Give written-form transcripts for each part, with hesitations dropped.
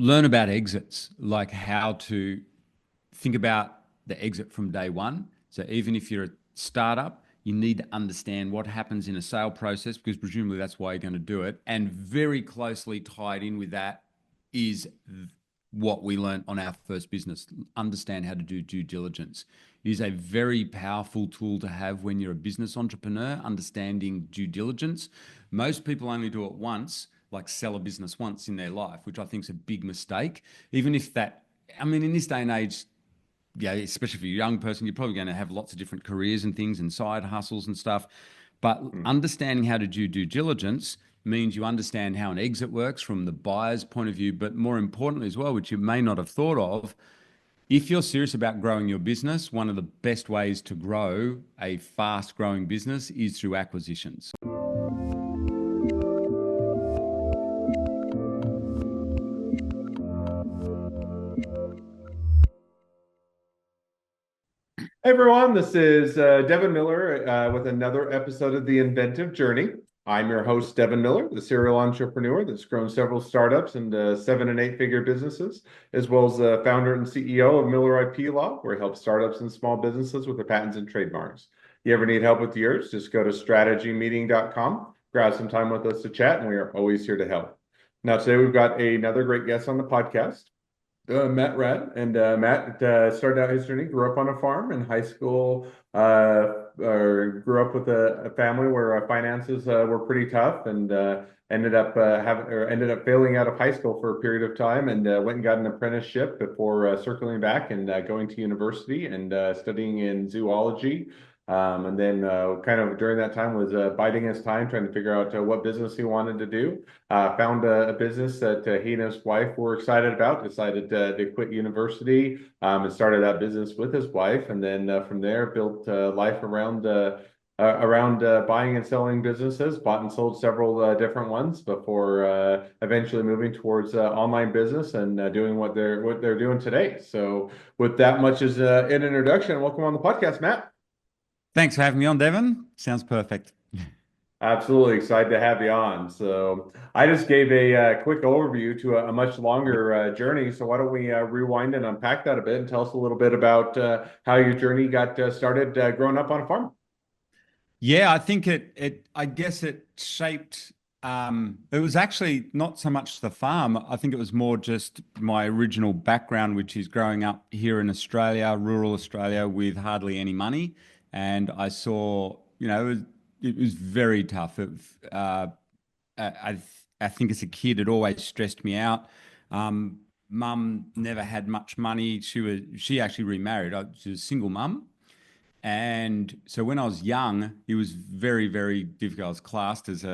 learn about exits, like how to think about the exit from day one. So even if you're a startup, you need to understand what happens in a sale process because presumably that's why you're going to do it. And very closely tied in with that is what we learned on our first business. Understand how to do due diligence. It is a very powerful tool to have when you're a business entrepreneur, understanding due diligence. Most people only do it once, like sell a business once in their life, which I think is a big mistake. Even if that, I mean, in this day and age, yeah, especially for a young person, you're probably going to have lots of different careers and things and side hustles and stuff. But understanding how to do due diligence means you understand how an exit works from the buyer's point of view, but more importantly as well, which you may not have thought of, if you're serious about growing your business, one of the best ways to grow a fast growing business is through acquisitions. Hey everyone, this is Devin Miller with another episode of The Inventive Journey. I'm your host, Devin Miller, the serial entrepreneur that's grown several startups into 7 and 8 figure businesses, as well as the founder and CEO of Miller IP Law, where he helps startups and small businesses with their patents and trademarks. You ever need help with yours, just go to strategymeeting.com, grab some time with us to chat, and we are always here to help. Now, today we've got another great guest on the podcast. Matt Raad, and Matt started out his journey, grew up on a farm in high school, or grew up with a family where finances were pretty tough, and ended up failing out of high school for a period of time, and went and got an apprenticeship before circling back and going to university and studying in zoology. And then kind of during that time was biding his time, trying to figure out what business he wanted to do. Found a business that he and his wife were excited about, decided to quit university and started that business with his wife. And then from there, built life around buying and selling businesses, bought and sold several different ones before eventually moving towards online business and doing what they're doing today. So with that much as an introduction, welcome on the podcast, Matt. Thanks for having me on, Devin. Sounds perfect. Absolutely excited to have you on. So I just gave a quick overview to a much longer journey. So why don't we rewind and unpack that a bit and tell us a little bit about how your journey got started growing up on a farm? Yeah, I think I guess it shaped, it was actually not so much the farm. I think it was more just my original background, which is growing up here in Australia, rural Australia, with hardly any money. And I saw, it was very tough. I, I think as a kid, it always stressed me out. Mum never had much money. She actually remarried. She was a single mum. And so when I was young, it was very, very difficult. I was classed as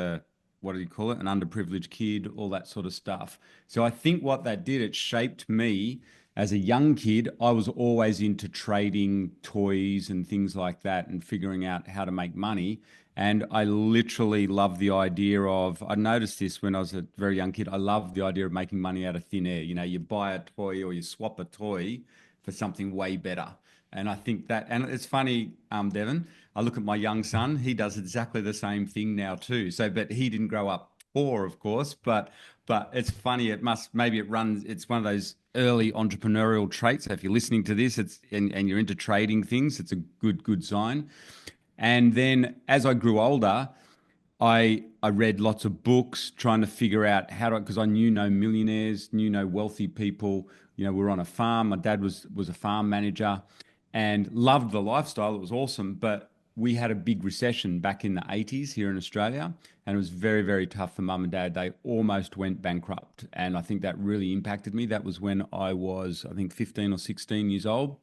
what do you call it? An underprivileged kid, all that sort of stuff. So I think what that did, it shaped me as a young kid. I was always into trading toys and things like that and figuring out how to make money. And I literally love the idea of, I noticed this when I was a very young kid. I loved the idea of making money out of thin air. You buy a toy or you swap a toy for something way better. And I think that, and it's funny, Devin, I look at my young son, he does exactly the same thing now too. So, but he didn't grow up poor, of course, but it's funny, it's one of those early entrepreneurial traits. So if you're listening to this, and you're into trading things, it's a good sign. And then as I grew older, I read lots of books trying to figure out how to, because I knew no millionaires, knew no wealthy people. We're on a farm. My dad was a farm manager and loved the lifestyle. It was awesome. But we had a big recession back in the 80s here in Australia, and it was very, very tough for mum and dad. They almost went bankrupt. And I think that really impacted me. That was when I was, I think, 15 or 16 years old.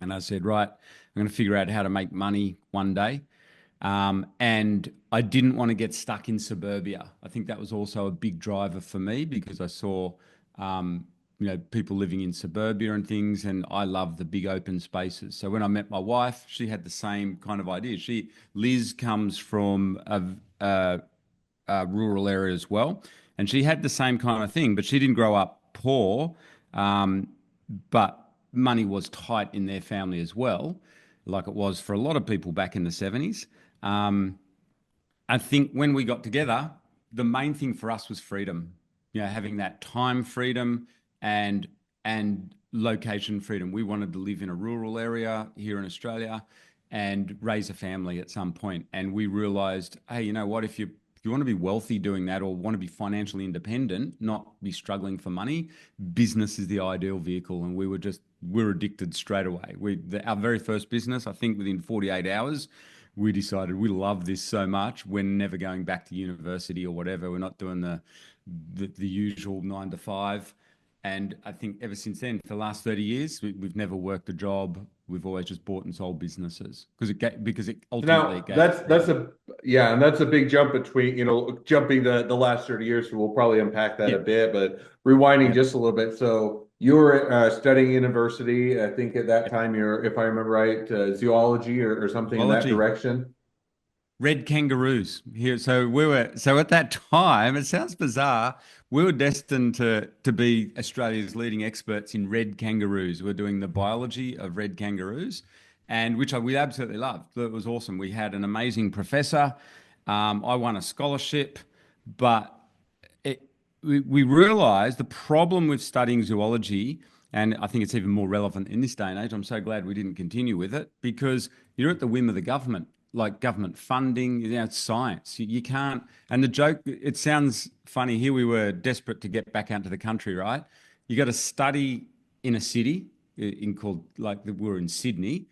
And I said, right, I'm going to figure out how to make money one day. And I didn't want to get stuck in suburbia. I think that was also a big driver for me because I saw, people living in suburbia and things, and I love the big open spaces. So when I met my wife, she had the same kind of idea. Liz comes from a rural area as well, and she had the same kind of thing, but she didn't grow up poor, but money was tight in their family as well, like it was for a lot of people back in the 70s. I think when we got together, the main thing for us was freedom. Having that time freedom. and location freedom. We wanted to live in a rural area here in Australia and raise a family at some point. And we realized, hey, you know what? If you want to be wealthy doing that, or want to be financially independent, not be struggling for money, business is the ideal vehicle. And we're addicted straight away. Our very first business, I think within 48 hours, we decided we love this so much. We're never going back to university or whatever. We're not doing the usual 9 to 5. And I think ever since then, for the last 30 years, we've never worked a job. We've always just bought and sold businesses because it ultimately Now it gave that's freedom. a yeah, and that's a big jump between, jumping the last 30 years. So we'll probably unpack that a Yep. bit, but rewinding Yep. just a little bit. So you were studying university, I think at that time you're, if I remember right, zoology or something in that Zoology. direction. Red kangaroos here. So at that time, it sounds bizarre. We were destined to be Australia's leading experts in red kangaroos. We're doing the biology of red kangaroos, and we absolutely loved. It was awesome. We had an amazing professor. I won a scholarship, but we realized the problem with studying zoology, and I think it's even more relevant in this day and age. I'm so glad we didn't continue with it because you're at the whim of the government, like government funding. It's science. You can't. And the joke, it sounds funny. Here we were desperate to get back out to the country, right? You got to study in a city in called like we're in Sydney.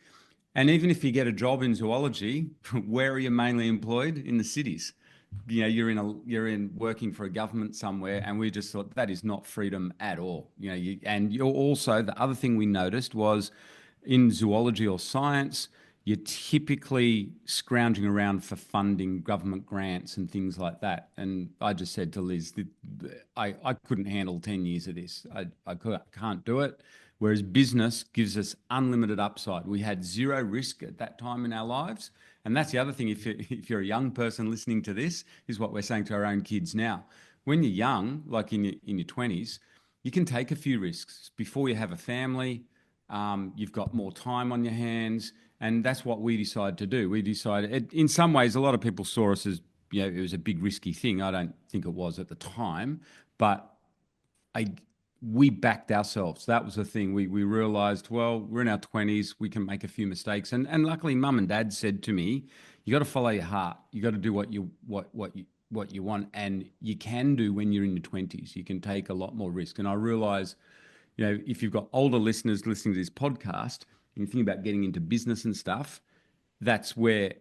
And even if you get a job in zoology, where are you mainly employed? In the cities. You're in working for a government somewhere, and we just thought that is not freedom at all. And you're also, the other thing we noticed was in zoology or science, you're typically scrounging around for funding, government grants and things like that. And I just said to Liz that I couldn't handle 10 years of this. Can't do it. Whereas business gives us unlimited upside. We had zero risk at that time in our lives. And that's the other thing, if you're a young person listening to this, is what we're saying to our own kids now. When you're young, like in your 20s, you can take a few risks. Before you have a family, you've got more time on your hands. And that's what we decided to do. We decided, in some ways, a lot of people saw us as, it was a big risky thing. I don't think it was at the time, but I we backed ourselves. That was the thing. We realized, well, we're in our 20s, we can make a few mistakes. And luckily mum and dad said to me, you got to follow your heart. You got to do what you want, and you can do when you're in your 20s. You can take a lot more risk. And I realize, if you've got older listeners listening to this podcast and you think about getting into business and stuff, that's where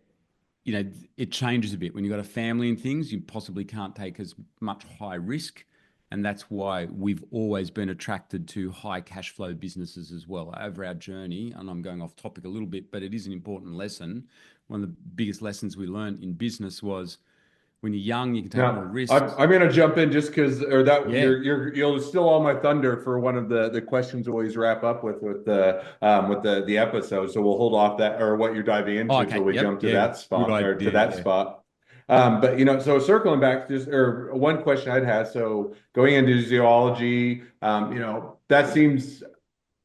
it changes a bit. When you've got a family and things, you possibly can't take as much high risk. And that's why we've always been attracted to high cash flow businesses as well over our journey. And I'm going off topic a little bit, but it is an important lesson. One of the biggest lessons we learned in business was when you're young, you can take more Now, I'm, risks. I'm going to jump in just because, or that Yeah. you'll steal all my thunder for one of the questions we always wrap up with the episode. So we'll hold off that or what you're diving Oh, into until okay. we Yep. jump to Yeah. that Good spot or to idea. that Yeah. spot. But so circling back, just or one question I'd had. So going into zoology, that seems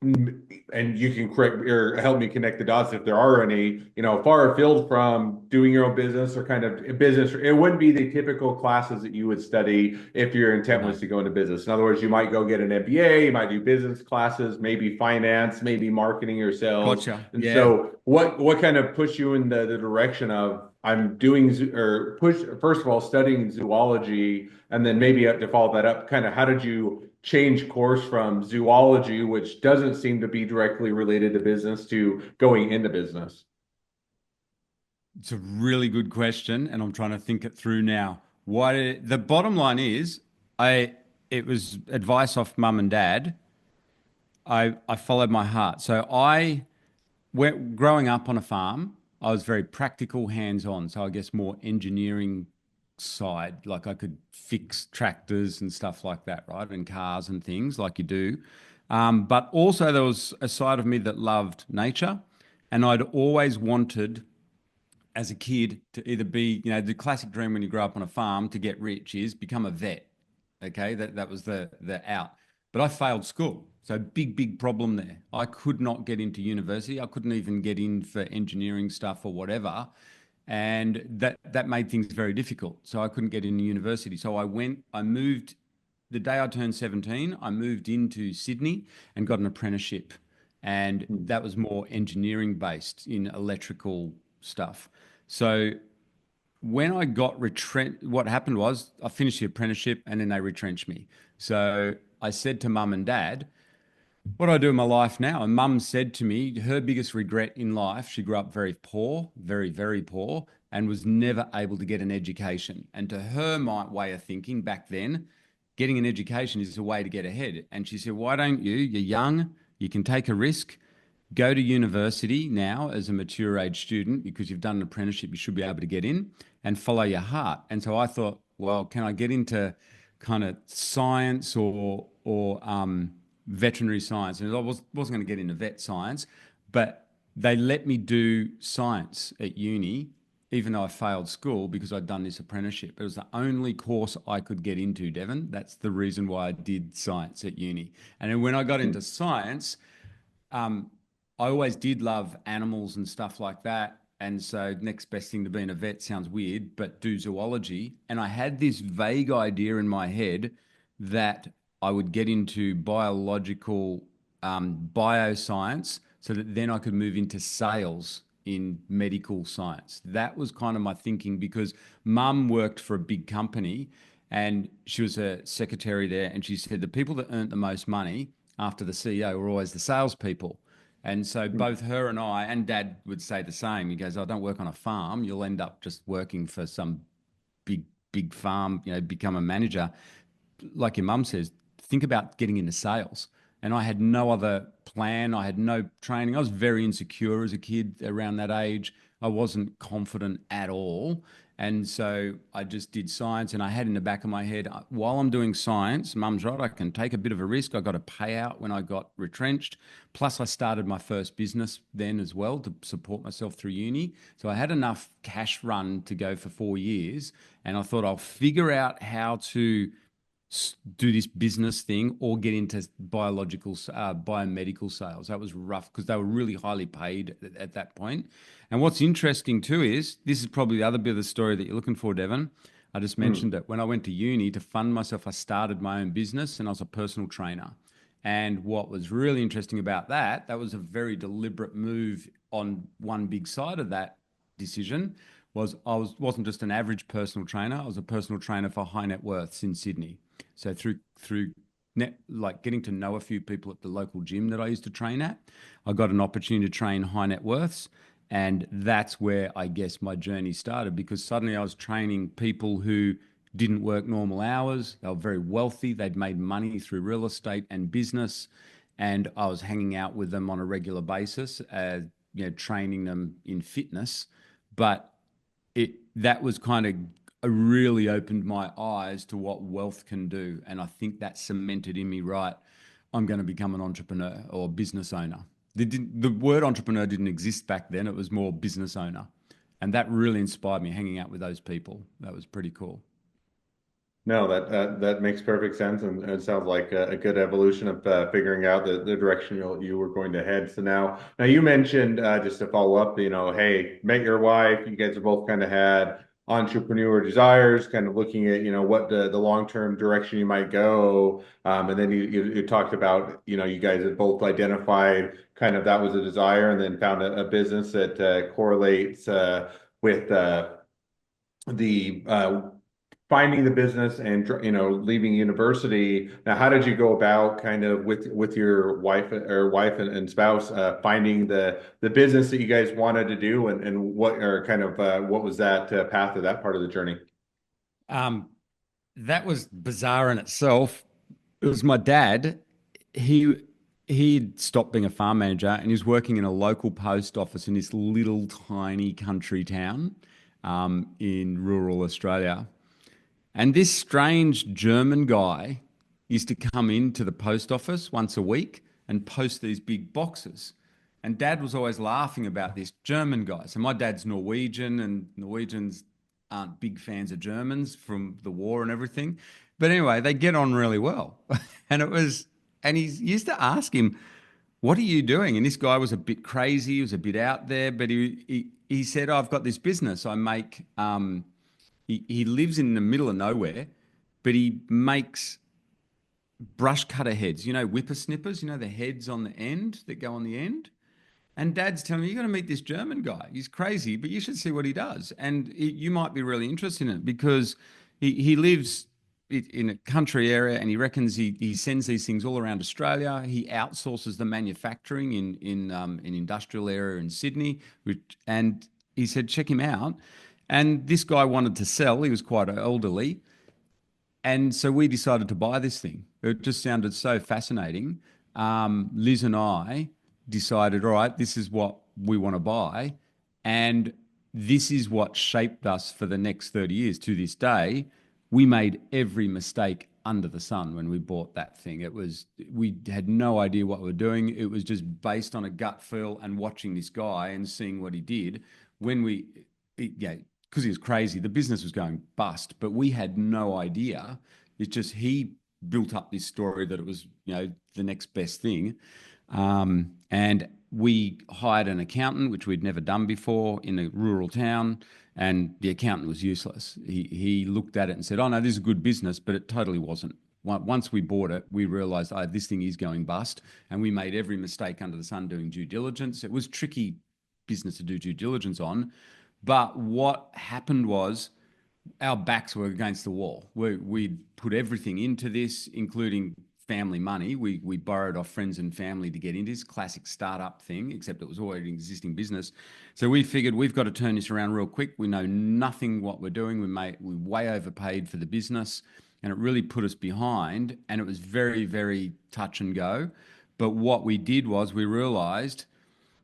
and you can correct or help me connect the dots if there are any, far afield from doing your own business or kind of business. It wouldn't be the typical classes that you would study if your intent No. was to go into business. In other words, you might go get an MBA, you might do business classes, maybe finance, maybe marketing or sales. Gotcha. And Yeah. so what kind of pushed you in the direction of I'm doing or push first of all studying zoology and then maybe to follow that up, kind of how did you change course from zoology, which doesn't seem to be directly related to business, to going into business? It's a really good question, and I'm trying to think it through now. The bottom line is, I it was advice off mum and dad. I followed my heart. So growing up on a farm, I was very practical, hands-on. So I guess more engineering side, like I could fix tractors and stuff like that, right? And cars and things like you do. But also there was a side of me that loved nature, and I'd always wanted as a kid to either be, the classic dream when you grow up on a farm to get rich is become a vet. Okay, that was the out. But I failed school. So big problem there. I could not get into university. I couldn't even get in for engineering stuff or whatever. And that made things very difficult. So I couldn't get into university. So I moved the day I turned 17, I moved into Sydney and got an apprenticeship. And Mm. that was more engineering based in electrical stuff. So when I got retrenched, what happened was I finished the apprenticeship and then they retrenched me. So I said to mum and dad, what do I do in my life now? And mum said to me, her biggest regret in life, she grew up very poor, very, very poor, and was never able to get an education. And to her way of thinking back then, getting an education is a way to get ahead. And she said, why don't you? You're young, you can take a risk, go to university now as a mature age student because you've done an apprenticeship, you should be able to get in and follow your heart. And so I thought, well, can I get into kind of science or veterinary science? And wasn't going to get into vet science, but they let me do science at uni, even though I failed school because I'd done this apprenticeship. It was the only course I could get into, Devon. That's the reason why I did science at uni. And then when I got into science, um, I always did love animals and stuff like that. And so, next best thing to being a vet sounds weird, but do zoology. And I had this vague idea in my head that I would get into biological bioscience so that then I could move into sales in medical science. That was kind of my thinking because mum worked for a big company and she was a secretary there. And she said the people that earned the most money after the CEO were always the salespeople. And so both her and I, and dad would say the same. He goes, "I don't work on a farm. You'll end up just working for some big, big farm, become a manager." Like your mum says, think about getting into sales. And I had no other plan. I had no training. I was very insecure as a kid around that age. I wasn't confident at all. And so I just did science. And I had in the back of my head, while I'm doing science, mum's right, I can take a bit of a risk. I got a payout when I got retrenched. Plus, I started my first business then as well to support myself through uni. So I had enough cash run to go for 4 years. And I thought I'll figure out how to do this business thing or get into biomedical sales. That was rough because they were really highly paid at that point. And what's interesting too is this is probably the other bit of the story that you're looking for, Devon. I just Mm. mentioned it. When I went to uni to fund myself, I started my own business and I was a personal trainer. And what was really interesting about that, that was a very deliberate move on one big side of that decision was wasn't just an average personal trainer. I was a personal trainer for high net worths in Sydney. So through like getting to know a few people at the local gym that I used to train at, I got an opportunity to train high net worths. And that's where I guess my journey started because suddenly I was training people who didn't work normal hours. They were very wealthy. They'd made money through real estate and business. And I was hanging out with them on a regular basis, training them in fitness. But that was kind of really opened my eyes to what wealth can do. And I think that cemented in me, right, I'm going to become an entrepreneur or business owner. The word entrepreneur didn't exist back then. It was more business owner. And that really inspired me hanging out with those people. That was pretty cool. No, that makes perfect sense, and it sounds like a good evolution of figuring out the direction you were going to head. So now you mentioned just to follow up, hey, met your wife. You guys have both kind of had entrepreneur desires, kind of looking at what the long-term direction you might go, and then you talked about you guys have both identified kind of that was a desire, and then found a business that correlates with the finding the business and leaving university. Now, how did you go about kind of with your wife and spouse finding the business that you guys wanted to do, and what or kind of what was that path of that part of the journey? Um, that was bizarre in itself. It was my dad. He he'd stopped being a farm manager and he was working in a local post office in this little tiny country town in rural Australia. And this strange German guy used to come into the post office once a week and post these big boxes. And dad was always laughing about this German guy. So my dad's Norwegian, and Norwegians aren't big fans of Germans from the war and everything. But anyway, they get on really well. And he used to ask him, what are you doing? And this guy was a bit crazy. He was a bit out there, but he said, oh, I've got this business. I make he lives in the middle of nowhere, but he makes brush cutter heads, whippersnippers, the heads on the end that go on the end. And Dad's telling me, you got to meet this German guy. He's crazy, but you should see what he does. And you might be really interested in it because he lives in a country area and he reckons he sends these things all around Australia. He outsources the manufacturing in an industrial area in Sydney. And he said, check him out. And this guy wanted to sell. He was quite elderly. And so we decided to buy this thing. It just sounded so fascinating. Liz and I decided, all right, this is what we want to buy. And this is what shaped us for the next 30 years to this day. We made every mistake under the sun when we bought that thing. We had no idea what we were doing. It was just based on a gut feel and watching this guy and seeing what he did. Yeah, because he was crazy. The business was going bust, but we had no idea. It's just he built up this story that it was, the next best thing. And we hired an accountant, which we'd never done before, in a rural town, and the accountant was useless. He looked at it and said, "Oh no, this is a good business," but it totally wasn't. Once we bought it, we realised, "Oh, this thing is going bust," and we made every mistake under the sun doing due diligence. It was tricky business to do due diligence on, but what happened was our backs were against the wall. We'd put everything into this, including family money. We borrowed off friends and family to get into this classic startup thing, except it was already an existing business. So we figured we've got to turn this around real quick. We know nothing what we're doing. We way overpaid for the business, and it really put us behind. And it was very, very touch and go. But what we did was we realized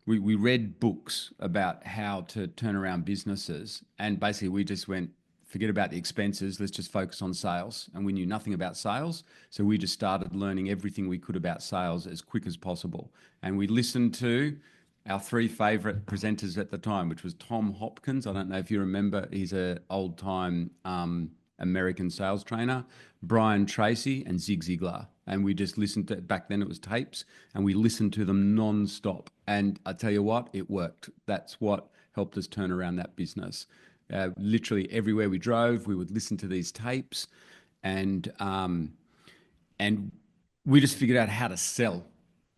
we read books about how to turn around businesses, and basically we just went, forget about the expenses, let's just focus on sales. And we knew nothing about sales, so we just started learning everything we could about sales as quick as possible. And we listened to our three favorite presenters at the time, which was Tom Hopkins. I don't know if you remember, he's an old time American sales trainer, Brian Tracy, and Zig Ziglar. And we just listened to, back then it was tapes, and we listened to them non-stop. And I tell you what, it worked. That's what helped us turn around that business. Literally everywhere we drove, we would listen to these tapes, and and we just figured out how to sell,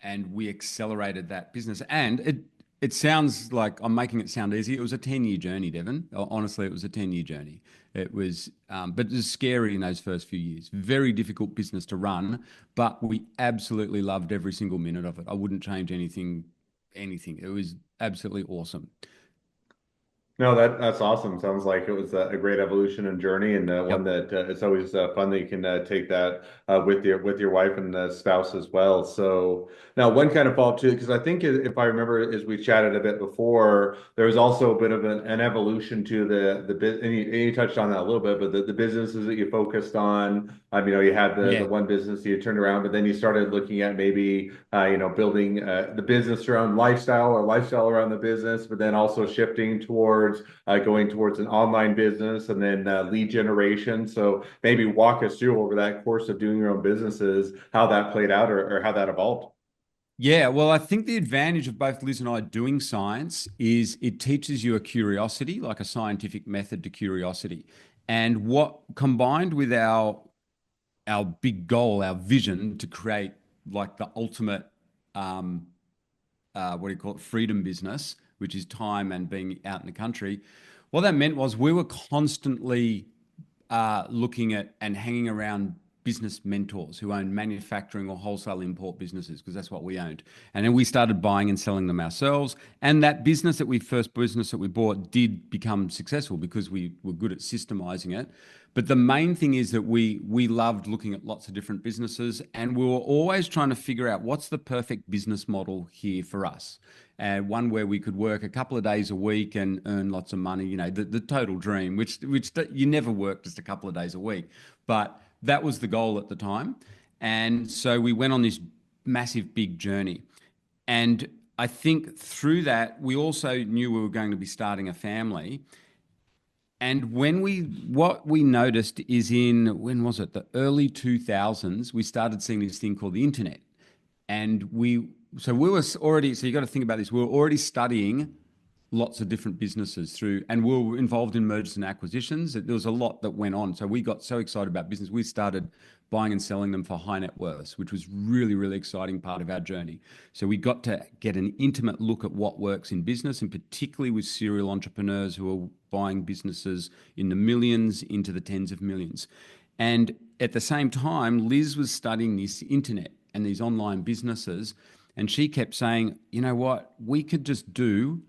and we accelerated that business. And it sounds like I'm making it sound easy. It was a 10-year journey, Devon. Honestly, it was a 10-year journey. It was, but it was scary in those first few years. Very difficult business to run, but we absolutely loved every single minute of it. I wouldn't change anything. Anything. It was absolutely awesome. No, that's awesome. Sounds like it was a great evolution and journey, and one Yep. that it's always fun that you can take that with your wife and spouse as well. So now, one kind of follow up too, because I think if I remember, as we chatted a bit before, there was also a bit of an evolution to the bit, and you touched on that a little bit, but the businesses that you focused on. You had the Yeah. one business you turned around, but then you started looking at maybe building the business around lifestyle or lifestyle around the business, but then also shifting towards going towards an online business and then lead generation. So maybe walk us through over that course of doing your own businesses, how that played out or how that evolved. Yeah, well, I think the advantage of both Liz and I doing science is it teaches you a curiosity, like a scientific method to curiosity. And what combined with our big goal, our vision to create like the ultimate what do you call it, freedom business, which is time and being out in the country. What that meant was we were constantly looking at and hanging around business mentors who owned manufacturing or wholesale import businesses, because that's what we owned. And then we started buying and selling them ourselves. And that first business that we bought did become successful because we were good at systemizing it. But the main thing is that we loved looking at lots of different businesses, and we were always trying to figure out what's the perfect business model here for us. And one where we could work a couple of days a week and earn lots of money, the total dream, which you never work just a couple of days a week. But that was the goal at the time. And so we went on this massive big journey. And I think through that, we also knew we were going to be starting a family. And what we noticed is when was it? The early 2000s, we started seeing this thing called the internet. And so we were already, so you got to think about this, we were already studying lots of different businesses through, and we were involved in mergers and acquisitions. There was a lot that went on. So we got so excited about business. We started buying and selling them for high net worths, which was really, really exciting part of our journey. So we got to get an intimate look at what works in business, and particularly with serial entrepreneurs who are buying businesses in the millions into the tens of millions. And at the same time, Liz was studying this internet and these online businesses. And she kept saying, you know what, we could just do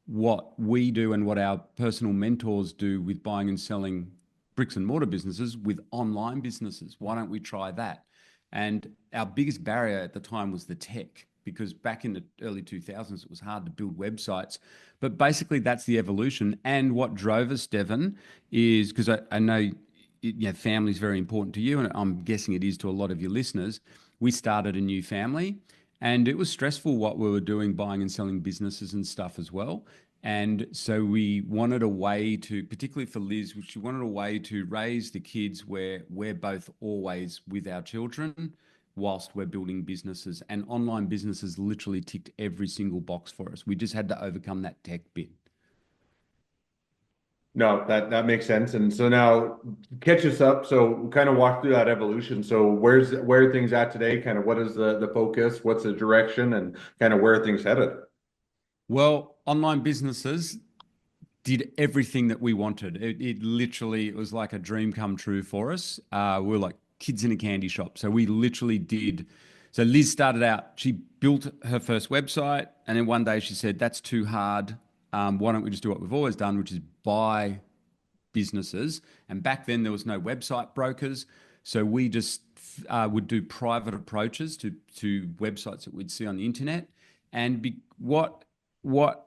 what we do and what our personal mentors do with buying and selling bricks and mortar businesses with online businesses. Why don't we try that? And our biggest barrier at the time was the tech, because back in the early 2000s, it was hard to build websites. But basically, that's the evolution. And what drove us, Devon, is because I know family is very important to you, and I'm guessing it is to a lot of your listeners. We started a new family. And it was stressful what we were doing, buying and selling businesses and stuff as well. And so we wanted a way to, particularly for Liz, she wanted a way to raise the kids where we're both always with our children whilst we're building businesses. And online businesses literally ticked every single box for us. We just had to overcome that tech bit. No, that makes sense. And so now catch us up. So kind of walk through that evolution. So where are things at today? Kind of what is the focus? What's the direction and kind of where are things headed? Well, online businesses did everything that we wanted. It literally, it was like a dream come true for us. We were like kids in a candy shop. So we literally did. So Liz started out, she built her first website. And then one day she said, that's too hard. Why don't we just do what we've always done, which is buy businesses? And back then there was no website brokers. So we just would do private approaches to websites that we'd see on the internet. And what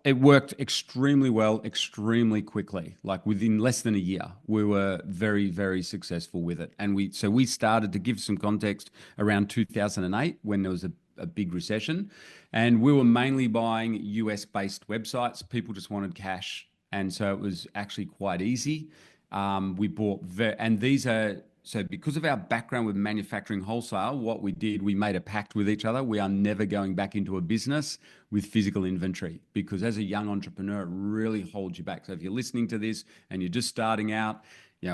it worked extremely well, extremely quickly. Like within less than a year, we were very, very successful with it. And we started, to give some context, around 2008 when there was a big recession, and we were mainly buying US based websites. People just wanted cash, and so it was actually quite easy. We bought and these are. So because of our background with manufacturing wholesale, what we did, we made a pact with each other. We are never going back into a business with physical inventory, because as a young entrepreneur, it really holds you back. So if you're listening to this and you're just starting out,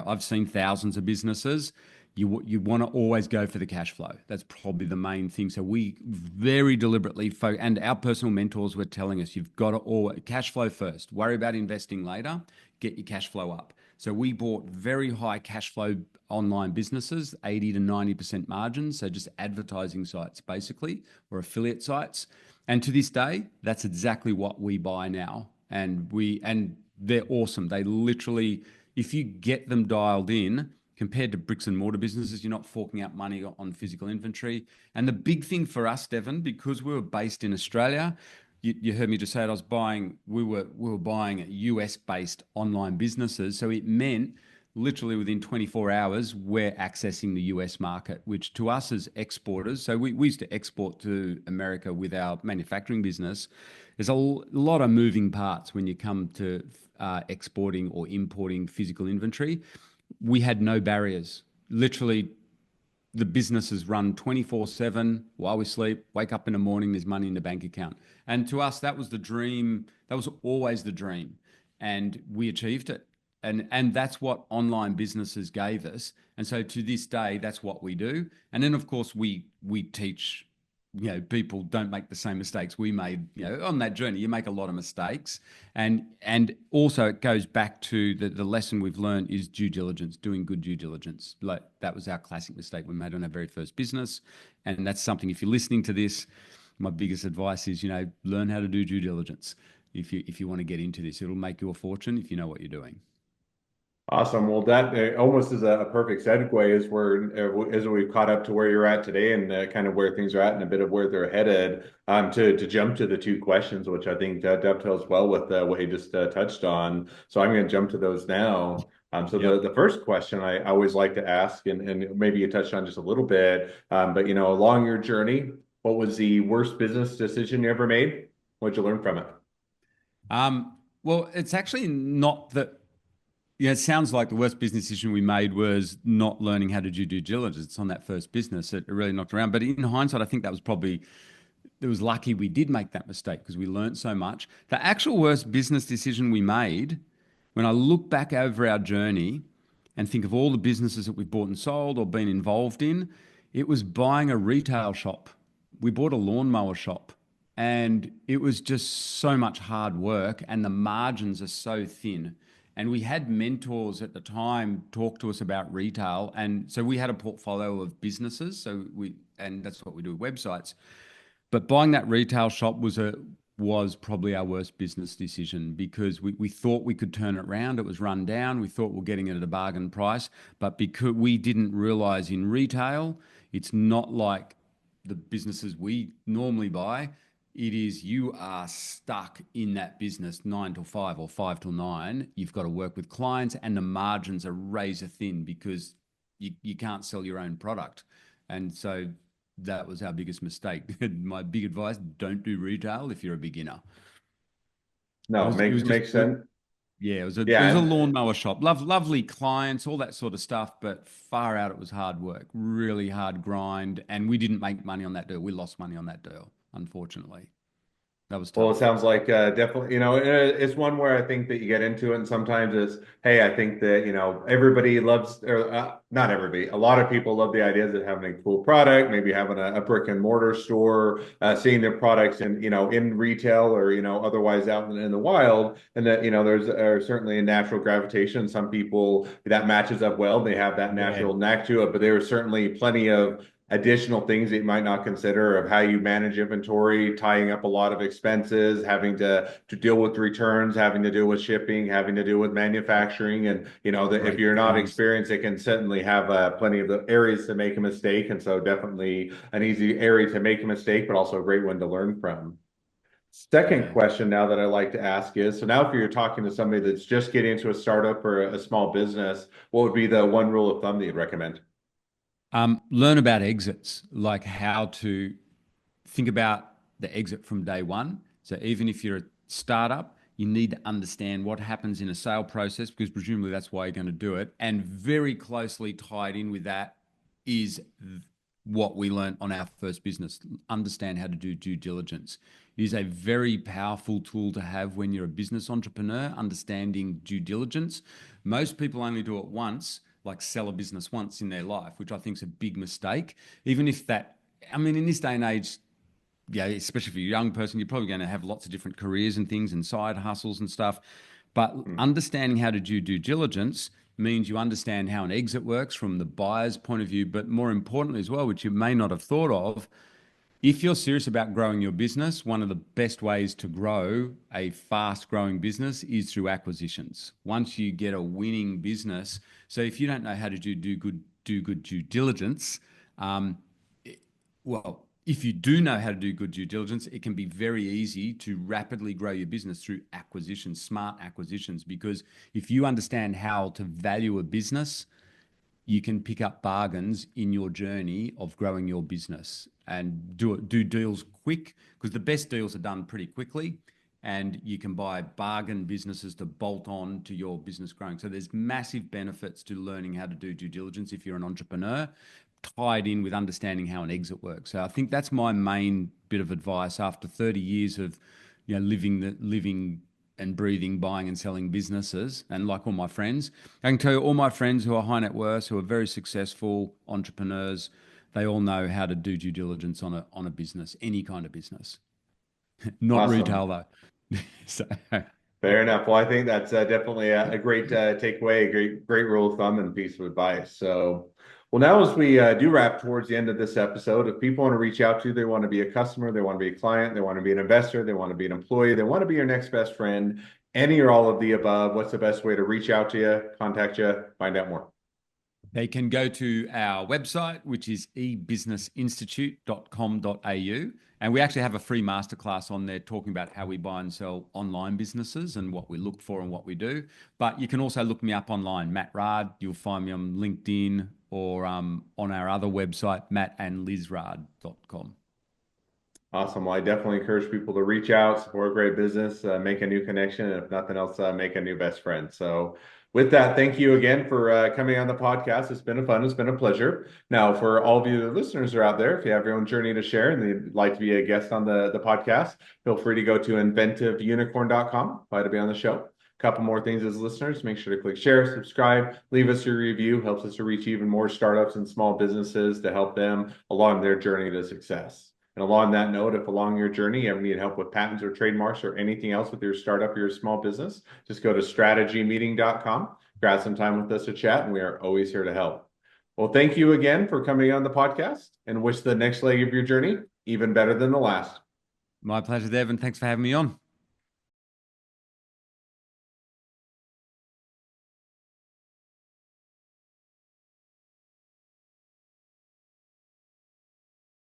I've seen thousands of businesses. You want to always go for the cash flow. That's probably the main thing. So we very deliberately and our personal mentors were telling us, you've got to always cash flow first. Worry about investing later. Get your cash flow up. So we bought very high cash flow online businesses, 80 to 90% margins. So just advertising sites basically, or affiliate sites. And to this day, that's exactly what we buy now. And they're awesome. They literally, if you get them dialed in, compared to bricks and mortar businesses, you're not forking out money on physical inventory. And the big thing for us, Devon, because we were based in Australia, you heard me just say it, we were buying US based online businesses. So it meant literally within 24 hours, we're accessing the US market, which to us as exporters, so we used to export to America with our manufacturing business. There's a lot of moving parts when you come to exporting or importing physical inventory. We had no barriers. Literally, the businesses run 24/7 while we sleep, wake up in the morning, there's money in the bank account. And to us, that was the dream. That was always the dream. And we achieved it. And that's what online businesses gave us. And so to this day, that's what we do. And then, of course, we teach, people don't make the same mistakes we made, on that journey. You make a lot of mistakes. And also it goes back to the lesson we've learned is due diligence, doing good due diligence. Like that was our classic mistake we made on our very first business. And that's something, if you're listening to this, my biggest advice is, learn how to do due diligence. If you want to get into this, it'll make you a fortune if you know what you're doing. Awesome. Well, that almost is a perfect segue as we've caught up to where you're at today and kind of where things are at and a bit of where they're headed. To jump to the two questions, which I think dovetails well with what you just touched on. So I'm going to jump to those now. So Yep. the first question I always like to ask, and maybe you touched on just a little bit, but along your journey, what was the worst business decision you ever made? What'd you learn from it? Well, it's actually not that. Yeah, it sounds like the worst business decision we made was not learning how to do due diligence on that first business. It really knocked around. But in hindsight, I think that was probably it was lucky we did make that mistake because we learned so much. The actual worst business decision we made, when I look back over our journey and think of all the businesses that we've bought and sold or been involved in, it was buying a retail shop. We bought a lawnmower shop, and it was just so much hard work, and the margins are so thin. And we had mentors at the time talk to us about retail. And so we had a portfolio of businesses. And that's what we do with websites. But buying that retail shop was probably our worst business decision because we thought we could turn it around. It was run down. We thought we were getting it at a bargain price. But because we didn't realize in retail, it's not like the businesses we normally buy. It is you are stuck in that business 9 till 5 or 5 till 9. You've got to work with clients and the margins are razor thin because you can't sell your own product. And so that was our biggest mistake. My big advice, don't do retail if you're a beginner. No, It was just makes sense. yeah, it Yeah, was a and lawnmower shop. Lovely clients, all that sort of stuff, but far out it was hard work, really hard grind, and we didn't make money on that deal. We lost money on that deal, unfortunately. That was well, it tough. sounds like definitely, it's one where I think that you get into it, and sometimes it's, hey, I think that, everybody loves, or not everybody, a lot of people love the ideas of having a cool product, maybe having a brick and mortar store, seeing their products in retail or, otherwise out in the wild. And that, there's certainly a natural gravitation. Some people that matches up well, they have that Yeah, natural knack to it, but there are certainly plenty of additional things that you might not consider of how you manage inventory, tying up a lot of expenses, having to deal with returns, having to deal with shipping, having to deal with manufacturing. And, if great you're not points. experienced, it can certainly have plenty of the areas to make a mistake. And so definitely an easy area to make a mistake, but also a great one to learn from. Second Yeah. question now that I like to ask is, so now if you're talking to somebody that's just getting into a startup or a small business, what would be the one rule of thumb that you'd recommend? Learn about exits, like how to think about the exit from day one. So even if you're a startup, you need to understand what happens in a sale process because presumably that's why you're going to do it. And very closely tied in with that is what we learned on our first business. Understand how to do due diligence. It is a very powerful tool to have when you're a business entrepreneur, understanding due diligence. Most people only do it once, like sell a business once in their life, which I think is a big mistake. Even if that, I mean, in this day and age, yeah, especially for a young person, you're probably going to have lots of different careers and things and side hustles and stuff. But Hmm. understanding how to do due diligence means you understand how an exit works from the buyer's point of view, but more importantly as well, which you may not have thought of, if you're serious about growing your business, one of the best ways to grow a fast growing business is through acquisitions. Once you get a winning business, so if you don't know how to do good due diligence, um, well, if you do know how to do good due diligence, it can be very easy to rapidly grow your business through acquisitions, smart acquisitions. Because if you understand how to value a business, you can pick up bargains in your journey of growing your business and do deals quick because the best deals are done pretty quickly and you can buy bargain businesses to bolt on to your business growing. So there's massive benefits to learning how to do due diligence if you're an entrepreneur, tied in with understanding how an exit works. So I think that's my main bit of advice after 30 years of living and breathing, buying and selling businesses. And like all my friends, I can tell you all my friends who are high net worth, who are very successful entrepreneurs, they all know how to do due diligence on a business, any kind of business, not Awesome. retail though. So Fair enough. Well, I think that's definitely a great takeaway, a great rule of thumb and piece of advice. So, well, now as we do wrap towards the end of this episode, if people want to reach out to you, they want to be a customer, they want to be a client, they want to be an investor, they want to be an employee, they want to be your next best friend, any or all of the above, what's the best way to reach out to you, contact you, find out more? they can go to our website, which is ebusinessinstitute.com.au. And we actually have a free masterclass on there talking about how we buy and sell online businesses and what we look for and what we do. But you can also look me up online, Matt Raad. You'll find me on LinkedIn or on our other website, mattandlizraad.com. Awesome. Well, I definitely encourage people to reach out, support a great business, make a new connection, and if nothing else, make a new best friend. So, with that, thank you again for coming on the podcast. It's been it's been a pleasure. Now, for all of you listeners who are out there, if you have your own journey to share and you'd like to be a guest on the podcast, feel free to go to inventiveunicorn.com, apply to be on the show. A couple more things as listeners, make sure to click share, subscribe, leave us your review, helps us to reach even more startups and small businesses to help them along their journey to success. And along that note, if along your journey you ever need help with patents or trademarks or anything else with your startup or your small business, just go to strategymeeting.com, grab some time with us to chat, and we are always here to help. Well, thank you again for coming on the podcast, and wish the next leg of your journey even better than the last. My pleasure, Devin. Thanks for having me on.